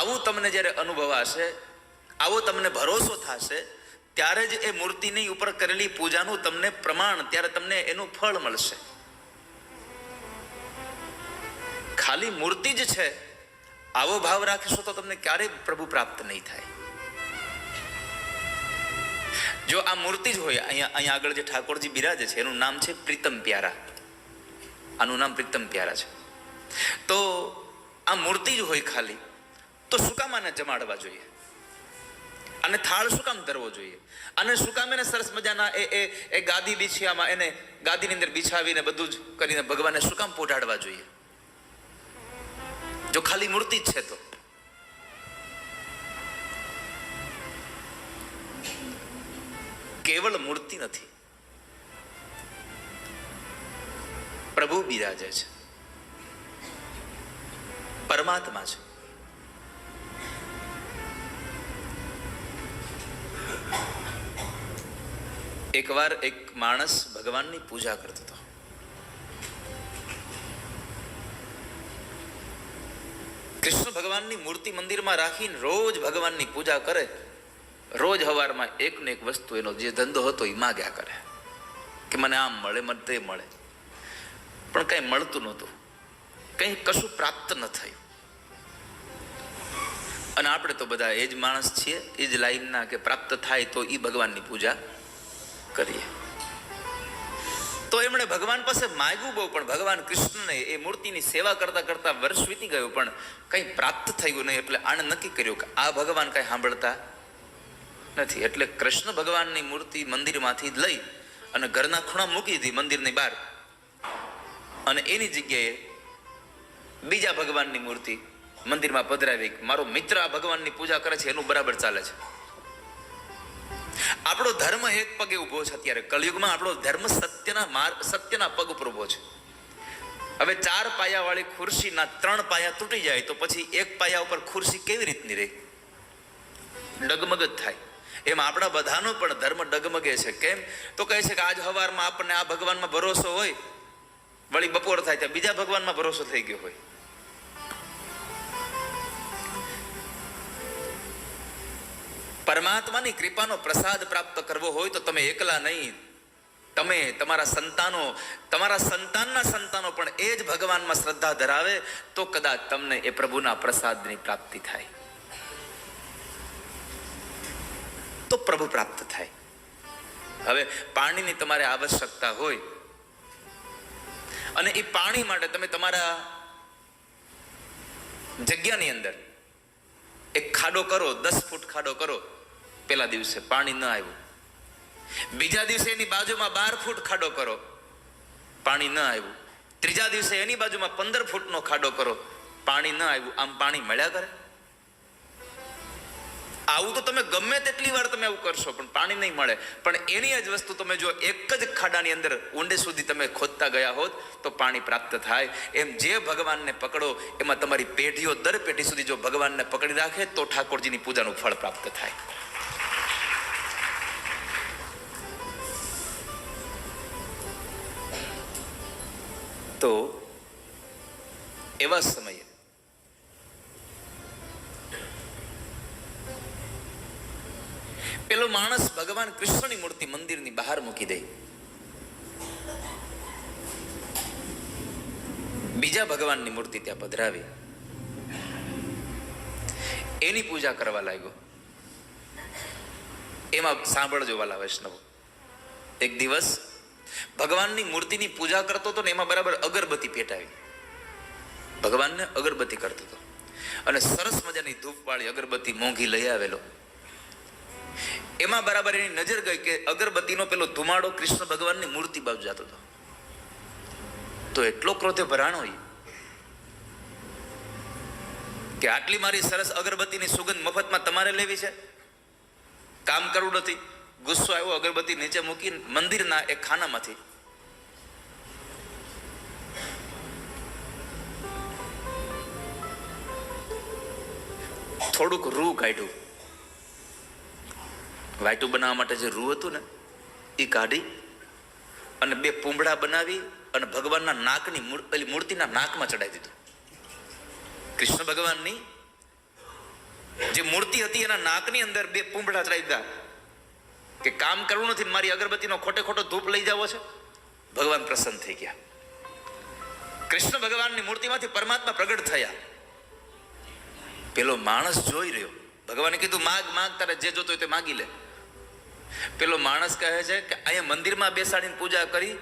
આવું તમને જ્યારે અનુભવાશે, આવો તમને ભરોસો થશે, ત્યારે જ એ મૂર્તિની ઉપર કરેલી પૂજાનું તમને પ્રમાણ, ત્યારે તમને એનું ફળ મળશે. ખાલી મૂર્તિ જ છે આવો ભાવ રાખીશો તો તમને ક્યારેય પ્રભુ પ્રાપ્ત નહીં થાય. જો આ મૂર્તિ જ હોય, અહીંયા આગળ જે ઠાકોરજી બિરાજે છે એનું નામ છે પ્રીતમ પ્યારા, આનું નામ પ્રીતમ પ્યારા છે. તો આ મૂર્તિ જ હોય ખાલી, તો શું કામ આને જમાડવા જોઈએ? અને થાળ શું કામ ધરવો જોઈએ? અને શું કામ એને સરસ મજાના એ ગાદી બિછામાં એને ગાદીની અંદર બિછાવીને બધું જ કરીને ભગવાનને શું કામ પોઢાડવા જોઈએ? જો ખાલી મૂર્તિ જ છે તો. કેવળ મૂર્તિ નથી, પ્રભુ બિરાજે છે, પરમાત્મા છે. એકવાર એક માણસ ભગવાનની પૂજા કરતો હતો. કૃષ્ણ ભગવાનની મૂર્તિ મંદિરમાં રાખીને રોજ ભગવાનની પૂજા કરે. રોજ હવારમાં એક ને એક વસ્તુ એનો જે ધંધો હતો એ માગ્યા કરે કે મને આમ મળે, મને તે મળે. પણ કઈ મળતું નહોતું, કઈ કશું પ્રાપ્ત ન થયું. અને આપણે તો બધા એ જ માણસ છીએ, એ જ લાઈનના કે પ્રાપ્ત થાય તો એ ભગવાનની પૂજા કરીએ. તો એમણે ભગવાન પાસે માગ્યું બહુ, પણ ભગવાન કૃષ્ણને એ મૂર્તિની સેવા કરતા કરતા વર્ષ વીતી ગયું પણ કંઈ પ્રાપ્ત થયું નહીં. એટલે આણે નક્કી કર્યું કે આ ભગવાન કંઈ સાંભળતા નથી. એટલે કૃષ્ણ ભગવાનની મૂર્તિ મંદિરમાંથી લઈ અને ઘરના ખૂણા મૂકી દીધી મંદિરની બહાર, અને એની જગ્યાએ બીજા ભગવાનની મૂર્તિ મંદિરમાં પધરાવી. મારો મિત્ર આ ભગવાનની પૂજા કરે છે, એનું બરાબર ચાલે છે. આપણો ધર્મ એક પગે ઉભો છે. અત્યારે કળિયુગમાં આપણો ધર્મ સત્યના પગ ઉપર ઉભો છે. હવે 4 પાયા વાળી ખુરશીના 3 પાયા તૂટી જાય તો પછી એક પાયા ઉપર ખુરશી કેવી રીતની રહે? ડગમગ જ થાય. એમ આપણા બધાનો પણ ધર્મ ડગમગે છે. કેમ? તો કહે છે કે આજ સવારમાં આપણને આ ભગવાનમાં ભરોસો હોય, વળી બપોર થાય ત્યાં બીજા ભગવાનમાં ભરોસો થઈ ગયો હોય. પરમાત્માની કૃપાનો પ્રસાદ પ્રાપ્ત કરવો હોય તો તમે એકલા નહીં, તમે તમારા સંતાનના સંતાનો પણ એ જ ભગવાનમાં શ્રદ્ધા ધરાવે તો કદાચ તમને એ પ્રભુના પ્રસાદની પ્રાપ્તિ થાય, તો પ્રભુ પ્રાપ્ત થાય. હવે પાણીની તમારે આવશ્યકતા હોય અને એ પાણી માટે તમે તમારા જગ્યાની અંદર એક ખાડો કરો, 10 ફૂટ ખાડો કરો. પેલા દિવસે પાણી ન આવ્યું, બીજા દિવસે એની બાજુમાં 12 ફૂટ ખાડો કરો, પાણી ન આવ્યું, ત્રીજા દિવસે એની બાજુમાં 15 ફૂટનો ખાડો કરો, પાણી ન આવ્યું. આમ પાણી મળ્યા કરે? આવું તો તમે ગમે તેટલી વાર તમે આવું કરશો પણ પાણી નહીં મળે. પણ એની જ વસ્તુ તમે જો એક જ ખાડાની અંદર ઊંડે સુધી તમે ખોદતા ગયા હોત તો પાણી પ્રાપ્ત થાય. એમ જે ભગવાનને પકડો એમાં તમારી પેઢીઓ દર પેઢી સુધી જો ભગવાનને પકડી રાખે તો ઠાકોરજીની પૂજાનું ફળ પ્રાપ્ત થાય. તો એવા સમયે પેલો માણસ ભગવાન કૃષ્ણની મૂર્તિ મંદિરની બહાર મૂકી દે, બીજા ભગવાનની મૂર્તિ ત્યાં પધરાવી, એની પૂજા કરવા લાગ્યો. એમાં સાંભળજો વાલા વૈષ્ણવો, એક દિવસ ભગવાનની મૂર્તિની પૂજા કરતો હતો ને એમાં બરાબર અગરબત્તી પેટાવી, ભગવાનને અગરબત્તી કરતો હતો અને સરસ મજાની ધૂપવાળી અગરબત્તી મોંઘી લઈ આવેલો. એમાં બરાબર એની નજર ગઈ કે અગરબત્તીનો પેલો ધુમાડો કૃષ્ણ ભગવાનની મૂર્તિ બાજુ જતો હતો. તો એટલો ક્રોધે ભરાણો કે આટલી મારી સરસ અગરબત્તીની સુગંધ મફતમાં તમારે લેવી છે? કામ કરવું નથી. ગુસ્સો આવ્યો, અગરબત્તી નીચે મૂકી મંદિરના એક ખાનામાંથી થોડુંક રૂ કાઢ્યું. વાયટું બનાવવા માટે જે રૂ હતું ને એ કાઢી અને 2 પૂંભડા બનાવી અને ભગવાનના નાકની પેલી મૂર્તિના નાકમાં ચડાવી દીધું. કૃષ્ણ ભગવાનની જે મૂર્તિ હતી એના નાકની અંદર 2 પૂંભડા ચડાવી દીધા કે કામ કરવું નથી, મારી અગરબત્તીનો ખોટે ખોટો ધૂપ લઈ જાવો છે. ભગવાન પ્રસન્ન થઈ ગયા. કૃષ્ણ ભગવાનની મૂર્તિમાંથી પરમાત્મા પ્રગટ થયા. પેલો માણસ જોઈ રહ્યો. ભગવાને કીધું માગ માગ, તારે જે જોતો હોય તે માગી લે. પેલો માણસ કહે છે કે અહીંયા મંદિરમાં બેસાડીને પૂજા કરી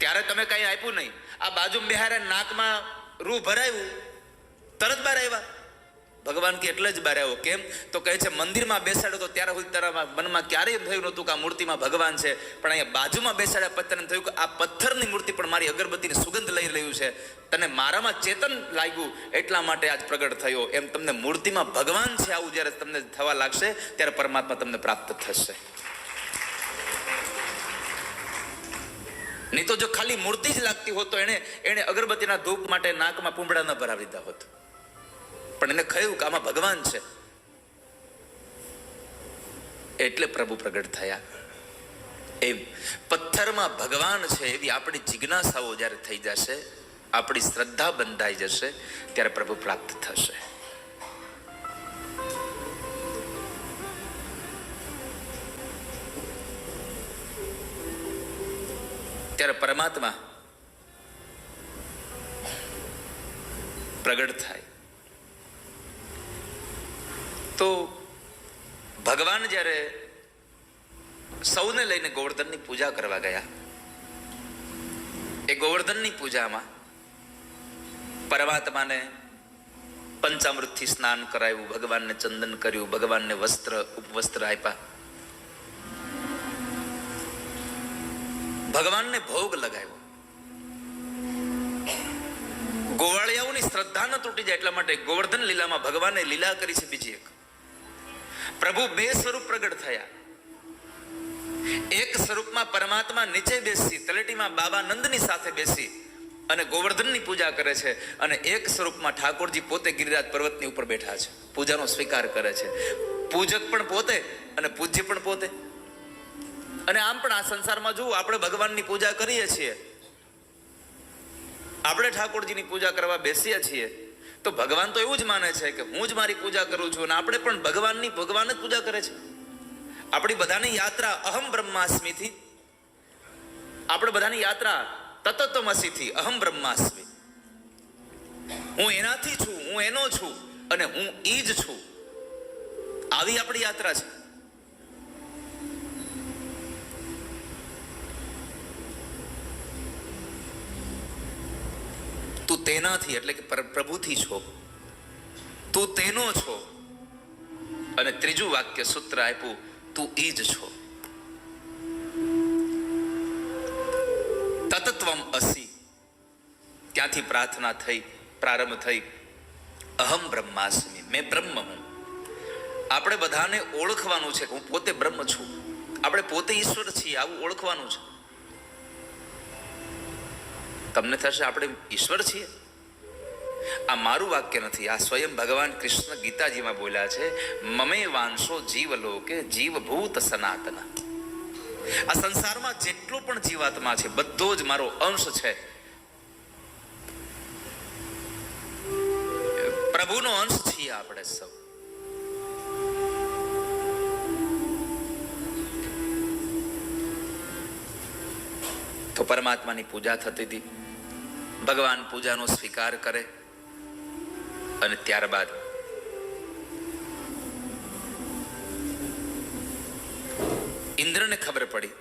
ત્યારે તમે કઈ આપ્યું નહીં. આ બાજુમાં બેહારે નાકમાં રૂ ભરાયું, તરત બહાર આવ્યા. ભગવાન કે એટલે જ બહાર આવ્યો. કેમ? તો કહે છે મંદિરમાં બેસાડ્યો તો ત્યારે સુધી તારા મનમાં ક્યારેય થયું નહોતું કે આ મૂર્તિમાં ભગવાન છે, પણ અહીંયા બાજુમાં બેસાડ્યા પથ્થરને થયું કે આ પથ્થરની મૂર્તિ પણ મારી અગરબત્તીની સુગંધ લઈ રહ્યું છે, તને મારામાં ચેતન લાગ્યું એટલા માટે આજ પ્રગટ થયો. એમ તમને મૂર્તિમાં ભગવાન છે આવું જ્યારે તમને થવા લાગશે ત્યારે પરમાત્મા તમને પ્રાપ્ત થશે. નહીં તો જો ખાલી મૂર્તિ જ લાગતી હોત તો એને અગરબત્તીના ધૂપ માટે નાકમાં પૂંભડા ન ભરાવી દીધા હોત. પણ એને કહ્યું કે આમાં ભગવાન છે એટલે પ્રભુ પ્રગટ થયા. એમ પથ્થરમાં ભગવાન છે એવી આપણી જિજ્ઞાસાઓ જ્યારે થઈ જશે, આપણી શ્રદ્ધા બંધાઈ જશે ત્યારે પ્રભુ પ્રાપ્ત થશે. ત્યારે પરમાત્મા પ્રગટ થાય. તો ભગવાન જ્યારે સૌને લઈને ગોવર્ધનની પૂજા કરવા ગયા, એ ગોવર્ધનની પૂજામાં પરમાત્માને પંચામૃતથી સ્નાન કરાવ્યું, ભગવાનને ચંદન કર્યું, ભગવાનને ઉપવસ્ત્ર આપ્યા, ભગવાનને ભોગ લગાવ્યો. ગોવાળિયાઓની શ્રદ્ધા ન તૂટી જાય એટલા માટે ગોવર્ધન લીલામાં ભગવાને લીલા કરી છે બીજી એક. પ્રભુ 2 સ્વરૂપ પ્રગટ થયા. એક સ્વરૂપમાં પરમાત્મા નીચે બેસી તલેટીમાં બાબા નંદની સાથે બેસી અને ગોવર્ધનની પૂજા કરે છે, અને એક સ્વરૂપમાં ઠાકોરજી પોતે ગિરિરાજ પર્વતની ઉપર બેઠા છે, પૂજાનો સ્વીકાર કરે છે. પૂજક પણ પોતે અને પૂજ્ય પણ પોતે. અને આમ પણ આ સંસારમાં જુઓ, આપણે ભગવાનની પૂજા કરીએ છીએ, આપણે ઠાકોરજીની પૂજા કરવા બેસીએ છીએ તો ભગવાન તો એવું જ માને છે કે હું જ મારી પૂજા કરું છું, અને આપણે પણ ભગવાન જ પૂજા કરે છે. આપણી બધાની યાત્રા અહમ બ્રહ્માસ્મિથી, આપણે બધાની યાત્રા તત્ત્વમસીથી અહમ બ્રહ્માસ્મિ, હું એનાથી છું, હું એનો છું અને હું ઈ જ છું, આવી આપણી યાત્રા છે. તું તેનાથી એટલે કે પ્રભુથી છો, તું તેનો છો, અને ત્રીજું વાક્ય સૂત્ર આપ્યું, તું ઈ જ છો. તત્ત્વમ અસી, ત્યાંથી પ્રાર્થના થઈ, પ્રારંભ થઈ, અહમ બ્રહ્માસ્મિ, મેં બ્રહ્મ હું. આપણે બધાને ઓળખવાનું છે કે હું પોતે બ્રહ્મ છું, આપણે પોતે ઈશ્વર છીએ આવું ઓળખવાનું છે. તમને થશે આપણે ઈશ્વર છીએ. આ મારું વાક્ય નથી, આ સ્વયં ભગવાન કૃષ્ણ ગીતાજીમાં બોલ્યા છે, મમે વાંશો જીવલોકે જીવભૂત સનાતન. આ સંસારમાં જેટલો પણ જીવાત્મા છે બધો જ મારો અંશ છે, પ્રભુનો અંશ છીએ આપણે સૌ. તો પરમાત્માની પૂજા થતી હતી. ભગવાન પૂજાનો સ્વીકાર કરે અને ત્યારબાદ ઇન્દ્રને ખબર પડી